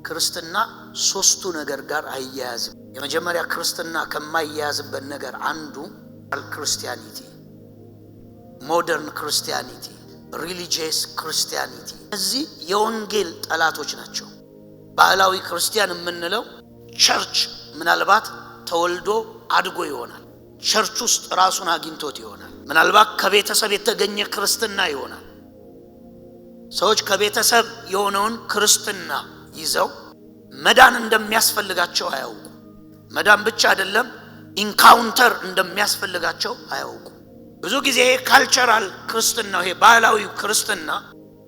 ክርስትና ሶስቱ ነገር ጋር አያያዝም። የመጀመሪያ ክርስትና ከማያያዝበት ነገር አንዱ ክርስቲያኒቲ፣ ሞደርን ክርስቲያኒቲ፣ ሪሊጂየስ ክርስቲያኒቲ። እዚህ የወንጌል ጠላቶች ናቸው። ባህላዊ ክርስቲያን የምንለው ቸርች ምናልባት ተወልዶ አድጎ ይሆናል። ቸርች ውስጥ ራሱን አግኝቶት ይሆናል። ምናልባት ከቤተሰብ የተገኘ ክርስትና ይሆናል። ሰዎች ከቤተሰብ የሆነውን ክርስትና ይዘው መዳን እንደሚያስፈልጋቸው አያውቁ። መዳን ብቻ አይደለም ኢንካውንተር እንደሚያስፈልጋቸው አያውቁ። ብዙ ጊዜ ካልቸራል ክርስትና፣ ይሄ ባህላዊ ክርስትና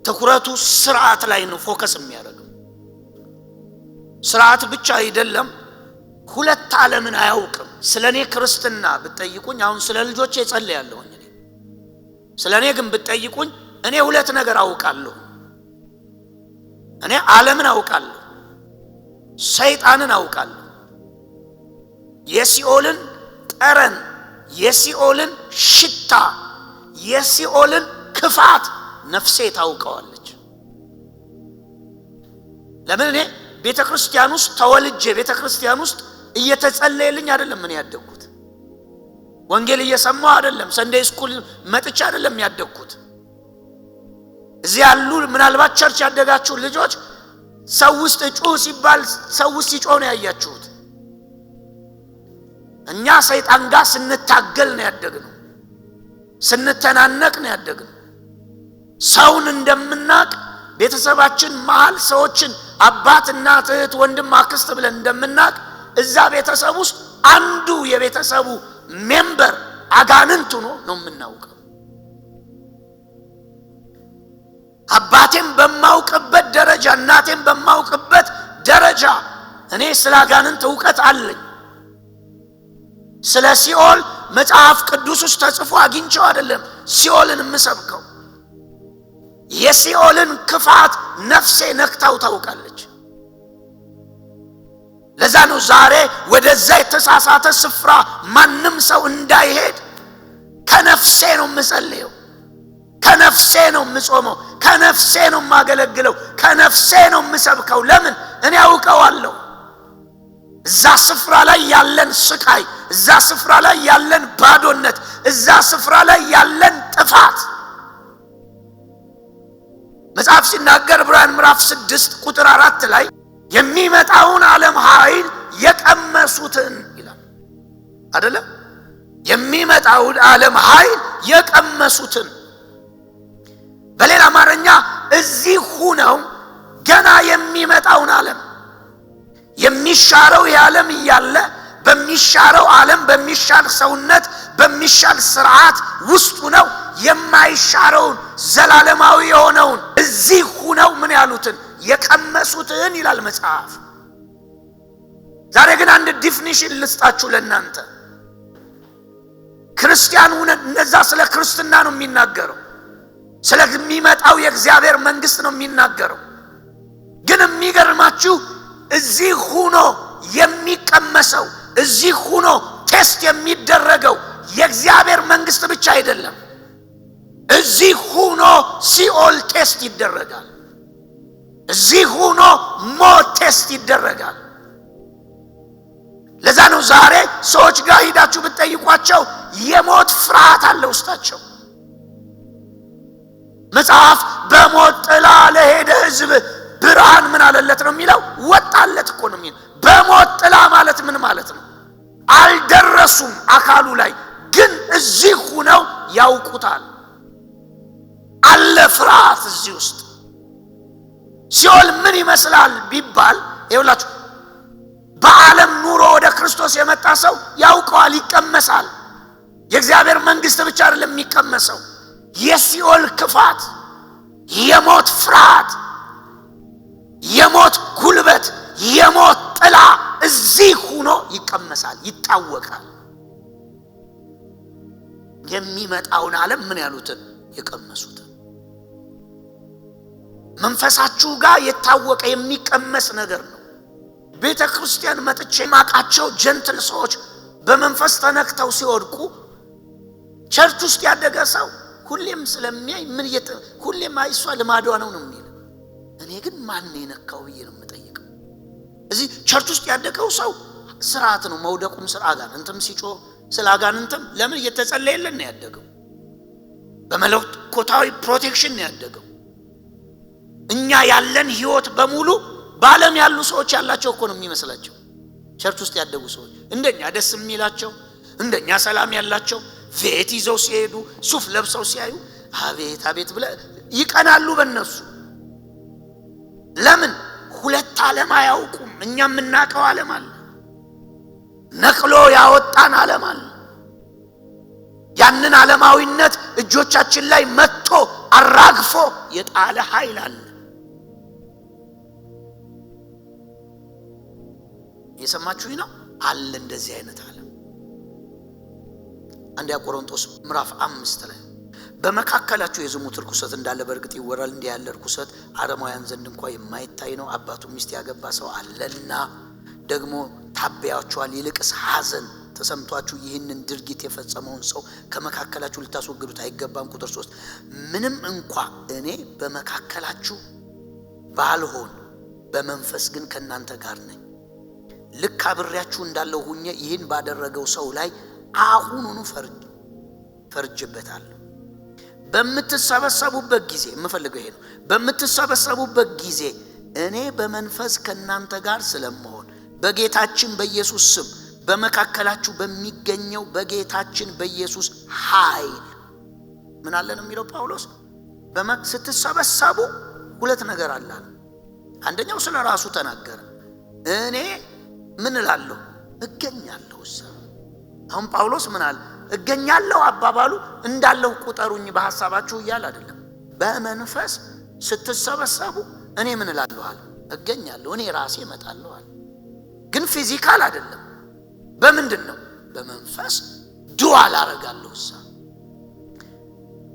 ትኩረቱ ስርዓት ላይ ነው ፎከስ የሚያደርገው። ስርዓት ብቻ አይደለም፣ ሁለት ዓለምን አያውቅም። ስለኔ ክርስትና ብትጠይቁኝ አሁን ስለ ልጆቼ ጸልያለሁ። ስለኔ ግን ብትጠይቁኝ እኔ ሁለት ነገር አውቃለሁ። እኔ ዓለምን አውቃለሁ፣ ሰይጣንን አውቃለሁ። የሲኦልን ጠረን፣ የሲኦልን ሽታ፣ የሲኦልን ክፋት ነፍሴ ታውቀዋለች። ለምን? እኔ ቤተክርስቲያን ውስጥ ተወልጄ ቤተክርስቲያን ውስጥ እየተጸለየልኝ አይደለም ምን ያደግኩት። ወንጌል እየሰማሁ አይደለም፣ ሰንዴይ ስኩል መጥቻ አይደለም ያደግኩት። እዚህ ያሉ ምናልባት ቸርች ያደጋችሁ ልጆች ሰው ውስጥ ጩህ ሲባል ሰው ውስጥ ሲጮህ ነው ያያችሁት። እኛ ሰይጣን ጋር ስንታገል ነው ያደግነው፣ ስንተናነቅ ነው ያደግነው። ሰውን እንደምናቅ ቤተሰባችን መሃል ሰዎችን አባት፣ እናት፣ እህት፣ ወንድም፣ አክስት ብለን እንደምናቅ እዛ ቤተሰብ ውስጥ አንዱ የቤተሰቡ ሜምበር አጋንንት ሆኖ ነው የምናውቀው። አባቴን በማውቅበት ደረጃ፣ እናቴን በማውቅበት ደረጃ እኔ ስለ አጋንንት ዕውቀት አለኝ። ስለ ሲኦል መጽሐፍ ቅዱስ ውስጥ ተጽፎ አግኝቼው አይደለም ሲኦልን የምሰብከው። የሲኦልን ክፋት ነፍሴ ነክታው ታውቃለች። ለዛ ነው ዛሬ ወደዛ የተሳሳተ ስፍራ ማንም ሰው እንዳይሄድ ከነፍሴ ነው የምጸልየው፣ ከነፍሴ ነው የምጾመው፣ ከነፍሴ ነው የማገለግለው፣ ከነፍሴ ነው የምሰብከው። ለምን? እኔ አውቀዋለሁ። እዛ ስፍራ ላይ ያለን ስቃይ፣ እዛ ስፍራ ላይ ያለን ባዶነት፣ እዛ ስፍራ ላይ ያለን ጥፋት መጽሐፍ ሲናገር ዕብራውያን ምዕራፍ 6 ቁጥር 4 ላይ የሚመጣውን ዓለም ኃይል የቀመሱትን ይላል አይደለም? የሚመጣውን ዓለም ኃይል የቀመሱትን። በሌላ አማርኛ እዚህ ሆነው ገና የሚመጣውን ዓለም፣ የሚሻረው የዓለም እያለ በሚሻረው ዓለም፣ በሚሻል ሰውነት፣ በሚሻል ስርዓት ውስጥ ነው የማይሻረውን ዘላለማዊ የሆነውን እዚህ ሆነው ምን ያሉትን የቀመሱትን ይላል መጽሐፍ። ዛሬ ግን አንድ ዲፊኒሽን ልስጣችሁ ለእናንተ። ክርስቲያን ሆነ እነዛ ስለ ክርስትና ነው የሚናገረው፣ ስለሚመጣው የእግዚአብሔር መንግስት ነው የሚናገረው። ግን የሚገርማችሁ እዚህ ሆኖ የሚቀመሰው፣ እዚህ ሆኖ ቴስት የሚደረገው የእግዚአብሔር መንግስት ብቻ አይደለም። እዚህ ሆኖ ሲኦል ቴስት ይደረጋል። እዚህ ሆኖ ሞት ቴስት ይደረጋል። ለዛ ነው ዛሬ ሰዎች ጋር ሄዳችሁ ብትጠይቋቸው የሞት ፍርሃት አለ ውስጣቸው። መጽሐፍ በሞት ጥላ ለሄደ ሕዝብ ብርሃን ምን አለለት ነው የሚለው? ወጣለት እኮ ነው የሚለው። በሞት ጥላ ማለት ምን ማለት ነው? አልደረሱም አካሉ ላይ፣ ግን እዚህ ሆነው ያውቁታል። አለ ፍርሃት እዚህ ውስጥ። ሲኦል ምን ይመስላል ቢባል ይኸውላችሁ፣ በዓለም ኑሮ ወደ ክርስቶስ የመጣ ሰው ያውቀዋል፣ ይቀመሳል። የእግዚአብሔር መንግስት ብቻ አይደለም የሚቀመሰው፣ የሲኦል ክፋት፣ የሞት ፍርሃት፣ የሞት ጉልበት፣ የሞት ጥላ እዚህ ሆኖ ይቀመሳል፣ ይታወቃል። የሚመጣውን ዓለም ምን ያሉትን የቀመሱትን። መንፈሳችሁ ጋር የታወቀ የሚቀመስ ነገር ነው። ቤተ ክርስቲያን መጥቼ ማቃቸው ጀንትል ሰዎች በመንፈስ ተነክተው ሲወድቁ ቸርች ውስጥ ያደገ ሰው ሁሌም ስለሚያይ ሁሌም አይሷ ልማዷ ነው የሚል። እኔ ግን ማን የነካው ብዬ ነው የምጠይቀው። እዚህ ቸርች ውስጥ ያደገው ሰው ስርዓት ነው መውደቁም አጋንንትም ሲጮህ ስለ አጋንንትም ለምን እየተጸለየልን ነው ያደገው። በመለኮታዊ ፕሮቴክሽን ነው ያደገው። እኛ ያለን ህይወት በሙሉ በዓለም ያሉ ሰዎች ያላቸው እኮ ነው የሚመስላቸው። ቸርች ውስጥ ያደጉ ሰዎች እንደኛ ደስ የሚላቸው እንደኛ ሰላም ያላቸው ቬት ይዘው ሲሄዱ ሱፍ ለብሰው ሲያዩ አቤት አቤት ብለ ይቀናሉ በእነሱ። ለምን? ሁለት ዓለም አያውቁም። እኛ የምናውቀው ዓለም አለ፣ ነቅሎ ያወጣን ዓለም አለ። ያንን ዓለማዊነት እጆቻችን ላይ መጥቶ አራግፎ የጣለ ኃይል አለ። የሰማችሁኝ ነው አለ እንደዚህ አይነት ዓለም። አንደኛ ቆሮንቶስ ምዕራፍ 5 ላይ በመካከላችሁ የዝሙት ርኩሰት እንዳለ በእርግጥ ይወራል። እንዲህ ያለ ርኩሰት አረማውያን ዘንድ እንኳን የማይታይ ነው። አባቱ ሚስት ያገባ ሰው አለና ደግሞ ታበያችኋል። ይልቅስ ሐዘን ተሰምቷችሁ ይህንን ድርጊት የፈጸመውን ሰው ከመካከላችሁ ልታስወግዱት አይገባም። ቁጥር 3 ምንም እንኳን እኔ በመካከላችሁ ባልሆን በመንፈስ ግን ከእናንተ ጋር ነኝ። ልክ አብሬያችሁ እንዳለው ሁኜ ይህን ባደረገው ሰው ላይ አሁኑኑ ፈርጅበታለሁ። በምትሰበሰቡበት ጊዜ የምፈልገው ይሄ ነው። በምትሰበሰቡበት ጊዜ እኔ በመንፈስ ከእናንተ ጋር ስለመሆን በጌታችን በኢየሱስ ስም በመካከላችሁ በሚገኘው በጌታችን በኢየሱስ ኃይል ምን አለ ነው የሚለው ጳውሎስ። ስትሰበሰቡ ሁለት ነገር አለ። አንደኛው ስለ ራሱ ተናገረ። እኔ ምን እላለሁ? እገኛለሁ። አሁን ጳውሎስ ምን አለ? እገኛለሁ አባባሉ እንዳለው ቁጠሩኝ በሐሳባችሁ እያለ አይደለም። በመንፈስ ስትሰበሰቡ እኔ ምን እላለሁ አለ? እገኛለሁ። እኔ ራሴ እመጣለሁ አለ። ግን ፊዚካል አይደለም። በምንድን ነው? በመንፈስ ዱዋል አደርጋለሁ።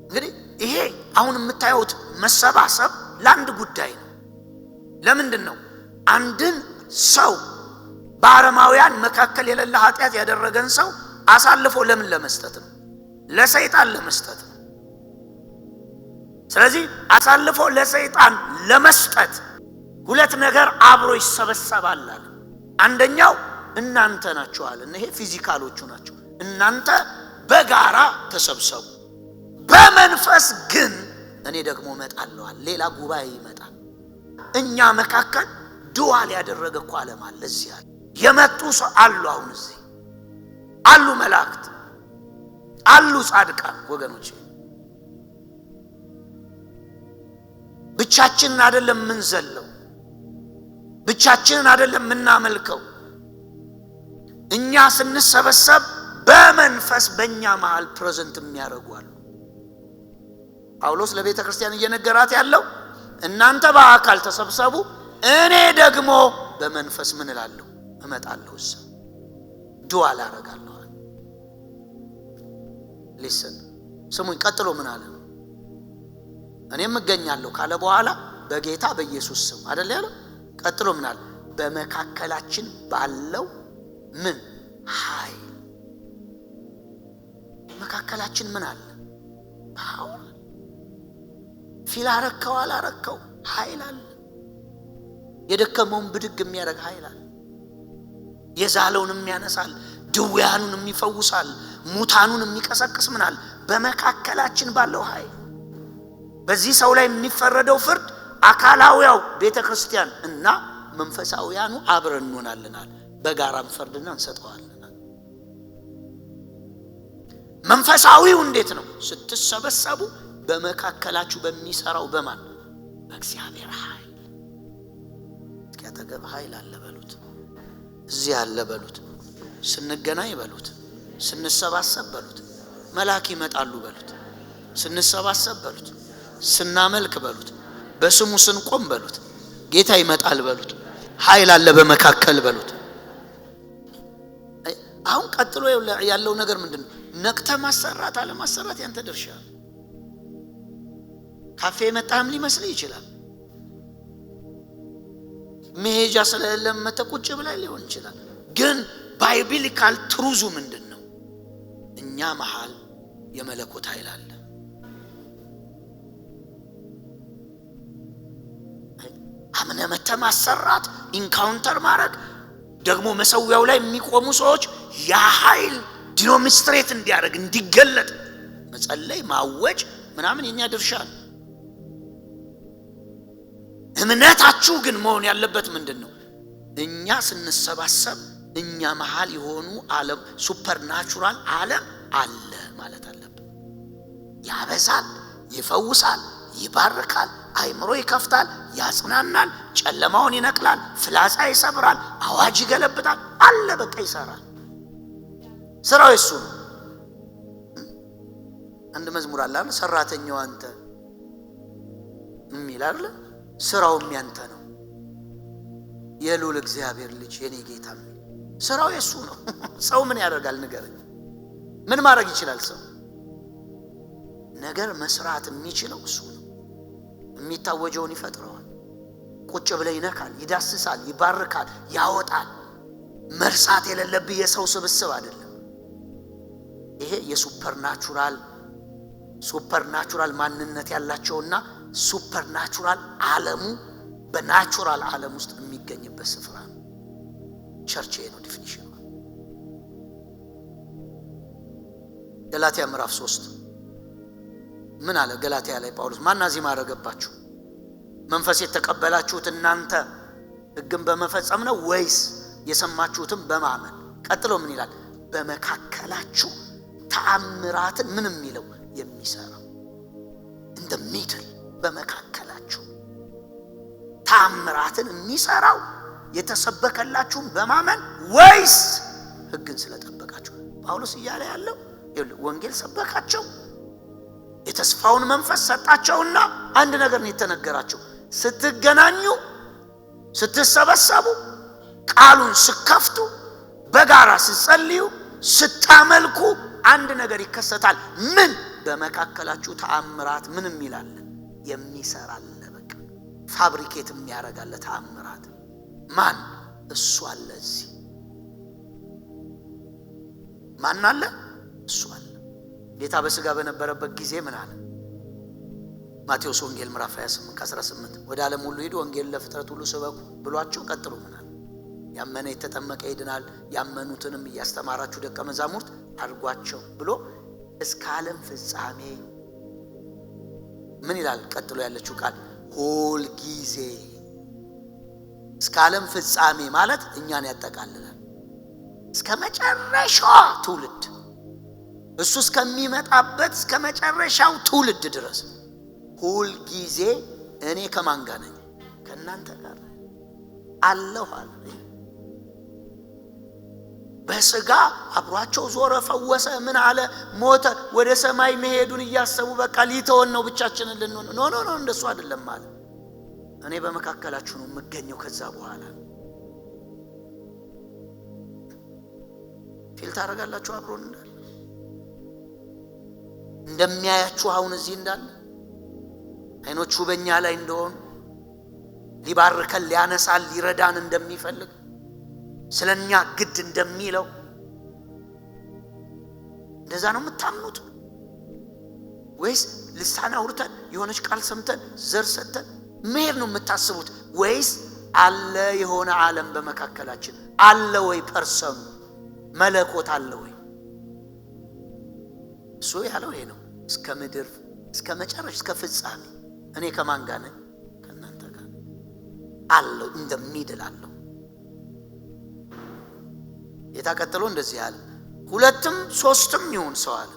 እንግዲህ ይሄ አሁን የምታዩት መሰባሰብ ለአንድ ጉዳይ ነው። ለምንድን ነው? አንድን ሰው በአረማውያን መካከል የሌለ ኃጢአት ያደረገን ሰው አሳልፎ ለምን ለመስጠት ነው? ለሰይጣን ለመስጠት ነው። ስለዚህ አሳልፎ ለሰይጣን ለመስጠት ሁለት ነገር አብሮ ይሰበሰባል። አንደኛው እናንተ ናችሁ አለ። ይሄ ፊዚካሎቹ ናቸው። እናንተ በጋራ ተሰብሰቡ፣ በመንፈስ ግን እኔ ደግሞ እመጣለሁ አለ። ሌላ ጉባኤ ይመጣል። እኛ መካከል ዱዋል ያደረገ እኮ ዓለም አለ። እዚህ አለ የመጡ ሰው አሉ። አሁን እዚህ አሉ መላእክት አሉ፣ ጻድቃን ወገኖች። ብቻችንን አይደለም ምንዘለው፣ ብቻችንን አይደለም ምናመልከው። እኛ ስንሰበሰብ በመንፈስ በእኛ መሃል ፕሬዘንት የሚያደርጉ አሉ። ጳውሎስ ለቤተ ክርስቲያን እየነገራት ያለው እናንተ በአካል ተሰብሰቡ፣ እኔ ደግሞ በመንፈስ ምን እላለሁ? እመጣለሁ። ዱዋል አደርጋለሁ። ሊስን ስሙኝ። ቀጥሎ ምን አለ? እኔም እገኛለሁ ካለ በኋላ በጌታ በኢየሱስ ስም አይደል ያለው? ቀጥሎ ምን አለ? በመካከላችን ባለው ምን ኃይል። መካከላችን ምን አለ? ፓወር። ፊል አረከው አላረከው ኃይል አለ። የደከመውን ብድግ የሚያደርግ ኃይል አለ። የዛለውን የሚያነሳል፣ ድውያኑን የሚፈውሳል፣ ሙታኑን የሚቀሰቅስ ምን አለ? በመካከላችን ባለው ኃይል። በዚህ ሰው ላይ የሚፈረደው ፍርድ አካላዊው ቤተክርስቲያን እና መንፈሳዊያኑ አብረን እንሆናለናል። በጋራም ፍርድና እንሰጠዋለን። መንፈሳዊው እንዴት ነው? ስትሰበሰቡ በመካከላችሁ በሚሰራው በማን? በእግዚአብሔር ኃይል። እስኪያጠገብ ኃይል አለ በሉት፣ እዚህ አለ በሉት፣ ስንገናኝ በሉት፣ ስንሰባሰብ በሉት፣ መላእክት ይመጣሉ በሉት፣ ስንሰባሰብ በሉት፣ ስናመልክ በሉት፣ በስሙ ስንቆም በሉት፣ ጌታ ይመጣል በሉት፣ ኃይል አለ በመካከል በሉት። አሁን ቀጥሎ ያለው ነገር ምንድነው? ነቅተ ማሰራት አለ ማሰራት ያንተ ድርሻ። ካፌ መጣህም ሊመስል ይችላል። መሄጃ ስለሌለም መተቁጭ ብላይ ሊሆን ይችላል። ግን ባይብሊካል ትሩዙ ምንድነው? እኛ መሃል የመለኮት ኃይል አለ። አምነህ መተህ ማሰራት፣ ኢንካውንተር ማድረግ፣ ደግሞ መሰዊያው ላይ የሚቆሙ ሰዎች ያ ኃይል ዲኖሚስትሬት እንዲያደርግ እንዲገለጥ መጸለይ፣ ማወጅ ምናምን የኛ ድርሻ ነው። እምነታችሁ ግን መሆን ያለበት ምንድነው? እኛ ስንሰባሰብ እኛ መሃል የሆኑ ዓለም ሱፐርናቹራል ዓለም አለ ማለት አለበት። ያበዛል፣ ይፈውሳል፣ ይባርካል፣ አይምሮ ይከፍታል፣ ያጽናናል፣ ጨለማውን ይነቅላል፣ ፍላጻ ይሰብራል፣ አዋጅ ይገለብጣል አለ። በቃ ይሰራል። ስራው እሱ ነው። አንድ መዝሙር አለ አይደል? ሰራተኛው አንተ የሚል አይደል? ስራው የሚያንተ ነው። የልዑል እግዚአብሔር ልጅ የኔ ጌታ ስራው የሱ ነው። ሰው ምን ያደርጋል ንገረኝ? ምን ማድረግ ይችላል ሰው? ነገር መስራት የሚችለው እሱ ነው። የሚታወጀውን ይፈጥረዋል። ቁጭ ብለህ ይነካል፣ ይዳስሳል፣ ይባርካል፣ ያወጣል። መርሳት የሌለብህ የሰው ስብስብ አይደለም። ይሄ ሱፐርናቹራል ማንነት ያላቸውና ሱፐርናቹራል ዓለሙ በናቹራል ዓለም ውስጥ የሚገኝበት ስፍራ ነው። ቸርች ነው ዲፊኒሽኑ። ገላትያ ምዕራፍ 3 ምን አለ? ገላትያ ላይ ጳውሎስ ማናዚም አደረገባችሁ? መንፈስ የተቀበላችሁት እናንተ ሕግን በመፈጸም ነው ወይስ የሰማችሁትን በማመን? ቀጥሎ ምን ይላል? በመካከላችሁ ተአምራትን ምን የሚለው የሚሰራው እንደ ሚድል በመካከላችሁ ተአምራትን የሚሰራው የተሰበከላችሁን በማመን ወይስ ሕግን ስለጠበቃችሁ? ጳውሎስ እያለ ያለው ወንጌል ሰበካቸው፣ የተስፋውን መንፈስ ሰጣቸውና አንድ ነገር ነው የተነገራቸው። ስትገናኙ፣ ስትሰበሰቡ፣ ቃሉን ስከፍቱ፣ በጋራ ስትጸልዩ፣ ስታመልኩ አንድ ነገር ይከሰታል። ምን? በመካከላችሁ ተአምራት ምን የሚላል የሚሰራል። በቃ ፋብሪኬት የሚያረጋለ ተአምራት ማን? እሱ አለ። እዚህ ማን አለ? እሱ አለ። ጌታ በስጋ በነበረበት ጊዜ ምን አለ? ማቴዎስ ወንጌል ምዕራፍ 28:18 ወደ ዓለም ሁሉ ሂዱ፣ ወንጌል ለፍጥረት ሁሉ ስበኩ ብሏቸው ቀጥሎ ምን አለ? ያመነ የተጠመቀ ይድናል፣ ያመኑትንም እያስተማራችሁ ደቀ መዛሙርት አድርጓቸው ብሎ እስከ ዓለም ፍጻሜ ምን ይላል? ቀጥሎ ያለችው ቃል ሁል ጊዜ። እስከ ዓለም ፍጻሜ ማለት እኛን ያጠቃልላል። እስከ መጨረሻው ትውልድ፣ እሱ እስከሚመጣበት እስከ መጨረሻው ትውልድ ድረስ ሁል ጊዜ እኔ ከማን ጋር ነኝ? ከእናንተ ጋር አለሁ አለ። በስጋ አብሯቸው ዞረ፣ ፈወሰ፣ ምን አለ፣ ሞተ፣ ወደ ሰማይ መሄዱን እያሰቡ በቃ ሊተወን ነው ብቻችንን ልንሆን ኖ እንደሱ አይደለም አለ። እኔ በመካከላችሁ ነው የምገኘው። ከዛ በኋላ ፊል ታደርጋላችሁ አብሮን እንዳለ እንደሚያያችሁ አሁን እዚህ እንዳለ አይኖቹ በእኛ ላይ እንደሆኑ ሊባርከን፣ ሊያነሳን፣ ሊረዳን እንደሚፈልግ ስለኛ ግድ እንደሚለው እንደዛ ነው የምታምኑት? ወይስ ልሳን አውርተን የሆነች ቃል ሰምተን ዘር ሰጥተን መሄድ ነው የምታስቡት? ወይስ አለ የሆነ ዓለም በመካከላችን አለ ወይ? ፐርሰኑ መለኮት አለ ወይ? እሱ ያለው ይሄ ነው። እስከ ምድር እስከ መጨረሻ እስከ ፍጻሜ እኔ ከማን ጋር ነኝ? ከእናንተ ጋር አለው። እንደሚድል አለው። የታቀጥሎ እንደዚህ ያለ ሁለትም ሶስትም ይሁን ሰው አለ።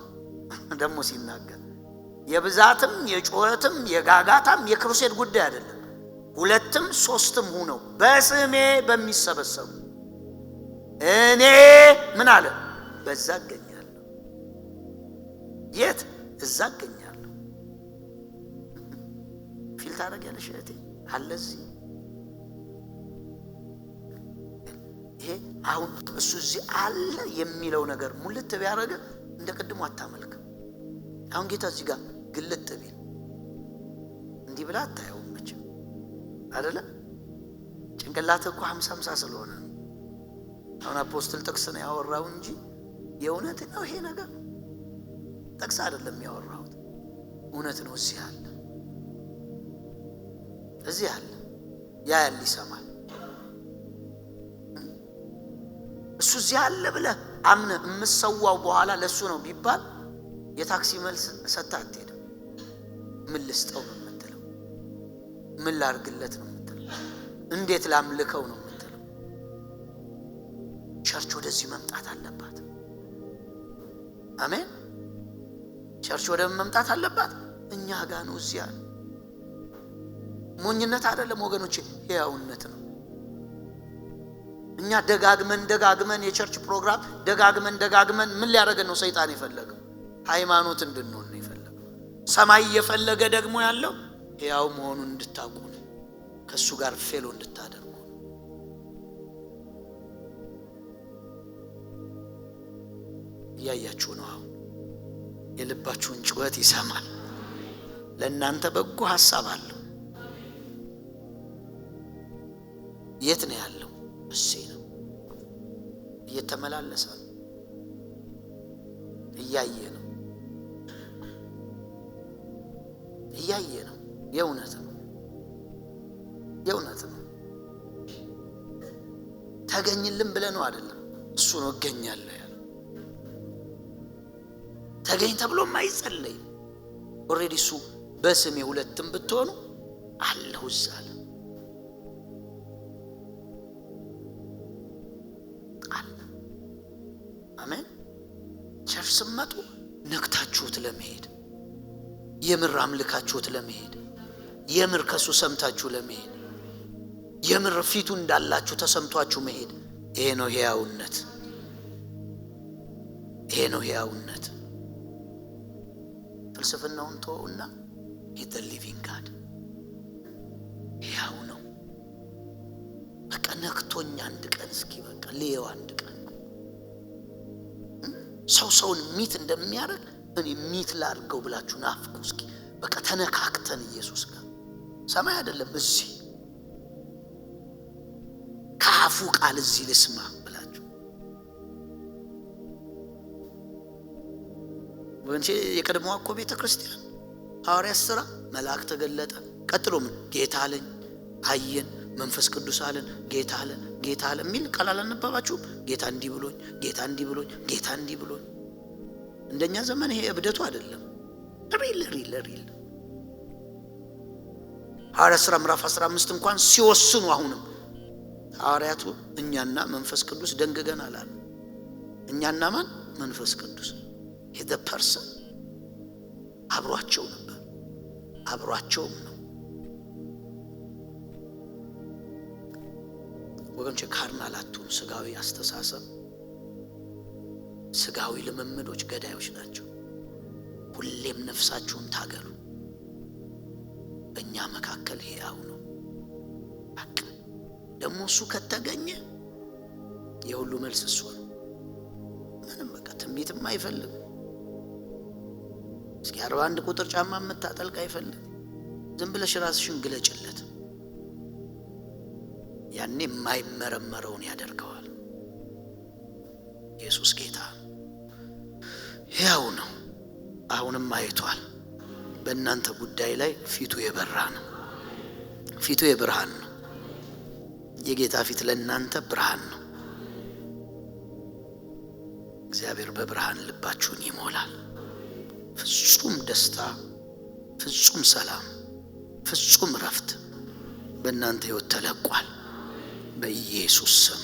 ደግሞ ሲናገር የብዛትም የጩኸትም የጋጋታም የክሩሴድ ጉዳይ አይደለም። ሁለትም ሶስትም ሆነው በስሜ በሚሰበሰቡ እኔ ምን አለ? በዛ እገኛለሁ። የት? እዛ እገኛለሁ። ፊል ታደርጊያለሽ እህቴ? አለ እዚህ። ይሄ አሁን እሱ እዚህ አለ የሚለው ነገር ሙልት ቢያደርግ እንደ ቅድሙ አታመልክም። አሁን ጌታ እዚህ ጋር ግልጥ ቢል እንዲህ ብላ አታየውም መቼም አይደለ? ጭንቅላት እኮ 50 ስለሆነ አሁን አፖስትል ጥቅስ ነው ያወራው እንጂ የእውነት ነው ይሄ ነገር። ጥቅስ አይደለም ያወራሁት፣ እውነት ነው። እዚህ አለ ያያል፣ ይሰማል። እሱ እዚህ አለ ብለህ አምነህ የምትሰዋው በኋላ ለሱ ነው ቢባል የታክሲ መልስ ሰጥተህ አትሄድም። ምን ልስጠው ነው የምትለው? ምን ላርግለት ነው የምትለው? እንዴት ላምልከው ነው የምትለው? ቸርች ወደዚህ መምጣት አለባት። አሜን። ቸርች ወደ መምጣት አለባት። እኛ ጋር ነው እዚያ። ሞኝነት አይደለም ወገኖቼ፣ ሕያውነት ነው። እኛ ደጋግመን የቸርች ፕሮግራም ደጋግመን ምን ሊያደርገን ነው ሰይጣን የፈለገው? ሃይማኖት እንድንሆን ነው የፈለገው። ሰማይ የፈለገ ደግሞ ያለው ሕያው መሆኑን እንድታውቁ ነው፣ ከሱ ጋር ፌሎ እንድታደርጉ ነው። እያያችሁ ነው። አሁን የልባችሁን ጩኸት ይሰማል። ለእናንተ በጎ ሐሳብ አለው። የት ነው ያለው? እዚህ ነው። እየተመላለሰ ነው፣ እያየ ነው። የእውነት ነው። ተገኝልን ብለህ ነው አይደለም፣ እሱ ነው እገኛለሁ ያለው። ተገኝ ተብሎ ማይጸለይ ኦሬዲ እሱ በስሜ ሁለትም ብትሆኑ አለሁ እዛ አለ። አሜን። ቸርች ስትመጡ ነክታችሁት ለመሄድ፣ የምር አምልካችሁት ለመሄድ፣ የምር ከሱ ሰምታችሁ ለመሄድ፣ የምር ፊቱ እንዳላችሁ ተሰምቷችሁ መሄድ። ይሄ ነው ሕያውነት። ፍልስፍናውን ተውና ሂት ሊቪንግ ጋድ ሕያው ነው። በቃ ነክቶኛ አንድ ቀን እስኪ በቃ ልየው አንድ ቀን ሰውን ሚት እንደሚያደርግ እኔ ሚት ላድርገው ብላችሁ ናፍቁ እስኪ። በቃ ተነካክተን ኢየሱስ ጋር ሰማይ አይደለም እዚህ ካፉ ቃል እዚህ ልስማ ብላችሁ ወንቼ የቀድሞዋ እኮ ቤተክርስቲያን ሐዋርያት ሥራ መልአክ ተገለጠ። ቀጥሎ ምን ጌታ አለኝ፣ አየን፣ መንፈስ ቅዱስ አለን፣ ጌታ አለ የሚል ቃል አላነበባችሁም? ጌታ እንዲህ ብሎኝ እንደኛ ዘመን ይሄ እብደቱ አይደለም። ሪል ሐዋርያት ሥራ ምዕራፍ 15 እንኳን ሲወስኑ አሁንም ሐዋርያቱ እኛና መንፈስ ቅዱስ ደንግገናል አሉ። እኛና ማን? መንፈስ ቅዱስ ሄደ ፐርሰን አብሯቸው ነበር፣ አብሯቸውም ነው። ወገኖቼ ካርናል አትሁኑ። ስጋዊ አስተሳሰብ፣ ስጋዊ ልምምዶች ገዳዮች ናቸው። ሁሌም ነፍሳችሁን ታገሉ። በእኛ መካከል ሕያው ነው። በቃ ደግሞ እሱ ከተገኘ የሁሉ መልስ እሱ ነው። ምንም በቃ ትንቢትም አይፈልግ። እስኪ 41 ቁጥር ጫማ የምታጠልቅ አይፈልግ። ዝም ብለሽ ራስሽን ግለጭለት። ያኔ የማይመረመረውን ያደርገዋል። ኢየሱስ ጌታ ሕያው ነው። አሁንም አይቷል። በእናንተ ጉዳይ ላይ ፊቱ የበራ ነው። ፊቱ የብርሃን ነው። የጌታ ፊት ለእናንተ ብርሃን ነው። እግዚአብሔር በብርሃን ልባችሁን ይሞላል። ፍጹም ደስታ፣ ፍጹም ሰላም፣ ፍጹም ረፍት በእናንተ ሕይወት ተለቋል። በኢየሱስ ስም